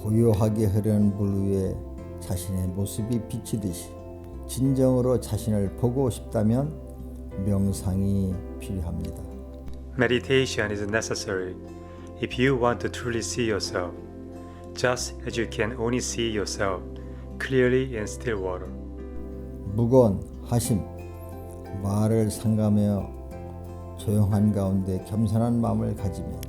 고요하게 흐르는 물 위에 자신의 모습이 비치듯이 진정으로 자신을 보고 싶다면 명상이 필요합니다. Meditation is necessary if you want to truly see yourself, just as you can only see yourself clearly in still water. 무건 하심, 말을 삼가며 조용한 가운데 겸손한 마음을 가지면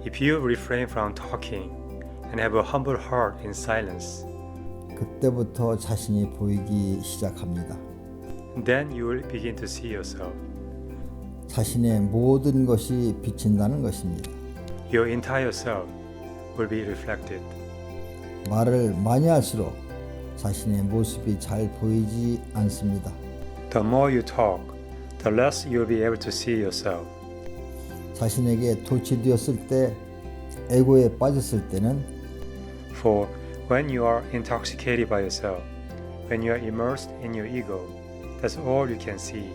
If you refrain from talking and have a humble heart in silence, 그때부터 자신이 보이기 시작합니다. then you will begin to see yourself. 자신의 모든 것이 비친다는 것입니다. Your entire self will be reflected. 말을 많이 할수록 자신의 모습이 잘 보이지 않습니다. The more you talk, the less you will be able to see yourself. 자신에게 도취되었을 때, 에고에 빠졌을 때는 For when you are intoxicated by yourself, when you are immersed in your ego, that's all you can see.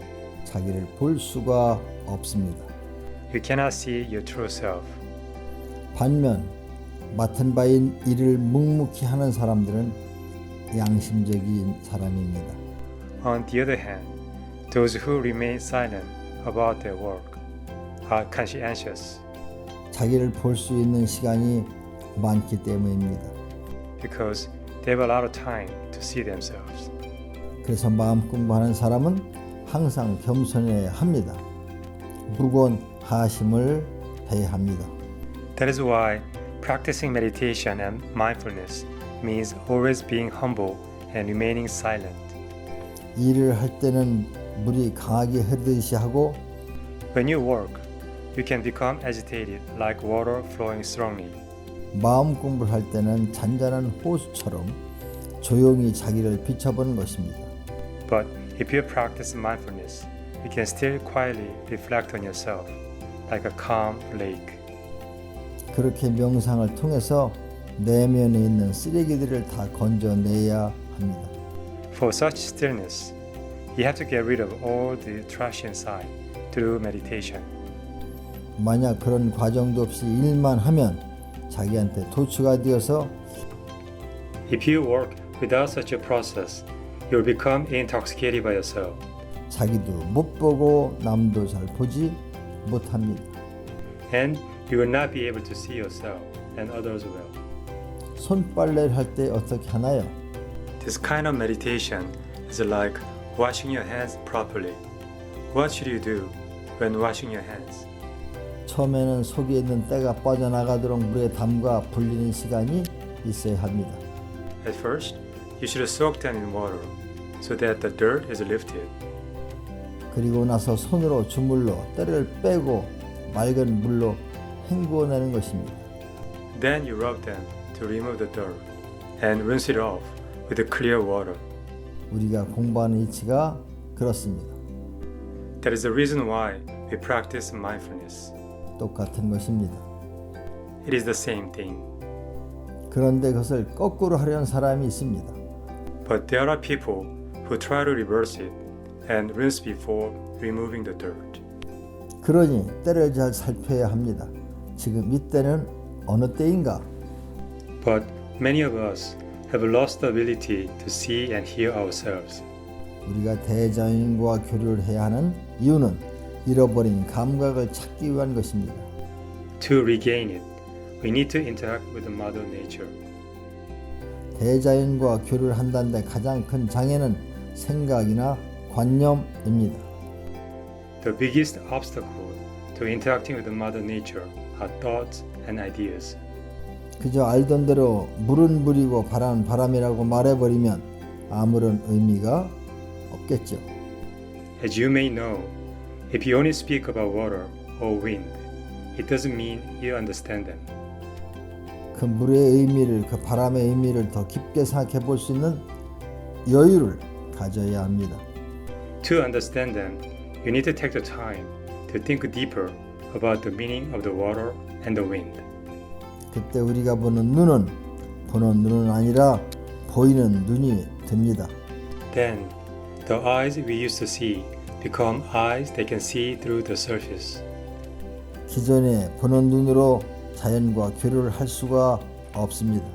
자기를 볼 수가 없습니다. You cannot see your true self. 반면 맡은 바인 일을 묵묵히 하는 사람들은 양심적인 사람입니다. On the other hand, those who remain silent about their work are conscientious 자기를 볼 수 있는 시간이 많기 때문입니다. because they have a lot of time to see themselves. 그래서 마음 공부하는 사람은 항상 겸손해야 합니다. 무건 하심을 해야 합니다. That is why practicing meditation and mindfulness means always being humble and remaining silent. 일을 할 때는 물이 강하게 흐르듯이 하고 When you work, you can become agitated like water flowing strongly. 마음 공부를 할 때는 잔잔한 호수처럼 조용히 자기를 비춰보는 것입니다. But if you practice mindfulness, you can still quietly reflect on yourself like a calm lake. 그렇게 명상을 통해서 내면에 있는 쓰레기들을 다 건져내야 합니다. For such stillness, you have to get rid of all the trash inside through meditation. 만약 그런 과정도 없이 일만 하면 자기한테 도취가 되어서 If you work without such a process, you will become intoxicated by yourself. 자기도 못 보고 남도 잘 보지 못합니다. And you will not be able to see yourself and others well. 손빨래를 할 때 어떻게 하나요? This kind of meditation is like washing your hands properly. What should you do when washing your hands? 처음에는 속에 있는 때가 빠져나가도록 물에 담가 불리는 시간이 있어야 합니다. At first, you should soak them in water so that the dirt is lifted. 그리고 나서 손으로 주물러 때를 빼고 맑은 물로 헹구어내는 것입니다. Then you rub them to remove the dirt and rinse it off with clear water. 우리가 공부하는 이치가 그렇습니다. That is the reason why we practice mindfulness. 똑같은 것입니다. It is the same thing. 그런데 그것을 거꾸로 하려는 사람이 있습니다. But there are people who try to reverse it and rinse before removing the dirt. 그러니 때를 잘 살펴야 합니다. 지금 이때는 어느 때인가? But many of us have lost the ability to see and hear ourselves. 우리가 대자연과 교류를 해야 하는 이유는 잃어버린 감각을 찾기 위한 것입니다. To regain it, we need to interact with Mother Nature. 대자연과 교류를 한다는데 가장 큰 장애는 생각이나 관념입니다. The biggest obstacle to interacting with Mother Nature are thoughts and ideas. 그저 알던 대로 물은 물이고 바람은 바람이라고 말해버리면 아무런 의미가 없겠죠. As you may know, if you only speak about water or wind, it doesn't mean you understand them. 그 물의 의미를, 그 바람의 의미를 더 깊게 생각해 볼 수 있는 여유를 가져야 합니다. To understand them, you need to take the time to think deeper about the meaning of the water and the wind. 그때 우리가 보는 눈은 아니라 보이는 눈이 됩니다. Then, the eyes we used to see become eyes that can see through the surface. 기존에 보는 눈으로 자연과 교류를 할 수가 없습니다.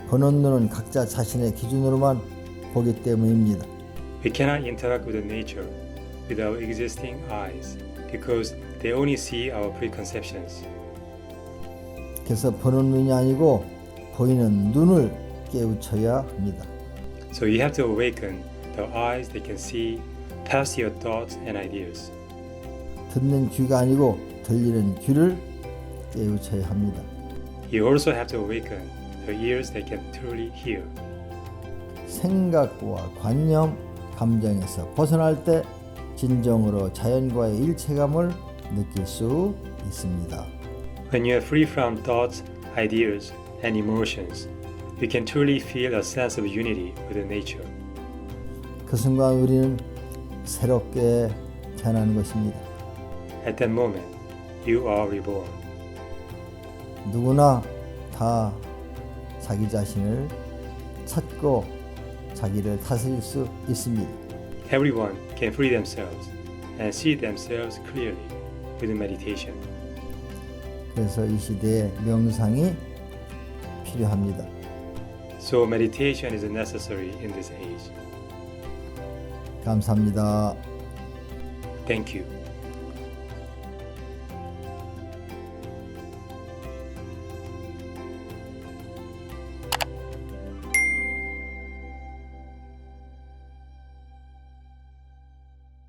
보는 눈은 각자 자신의 기준으로만 보기 때문입니다. We cannot interact with nature with our existing eyes because they only see our preconceptions. 그래서 보는 눈이 아니고 보이는 눈을 깨우쳐야 합니다. So you have to awaken the eyes that can see past your thoughts and ideas. 듣는 귀가 아니고 들리는 귀를 깨우쳐야 합니다. You also have to awaken the ears that can truly hear. 생각과 관념, 감정에서 벗어날 때 진정으로 자연과의 일체감을 느낄 수 있습니다. When you are free from thoughts, ideas, and emotions, you can truly feel a sense of unity with nature. 그 순간 우리는 새롭게 태어나는 것입니다. At that moment, you are reborn. 누구나 다 자기 자신을 찾고 자기를 다스릴 수 있습니다. Everyone can free themselves and see themselves clearly with meditation. 그래서 이 시대에 명상이 필요합니다. So meditation is necessary in this age. 감사합니다. Thank you.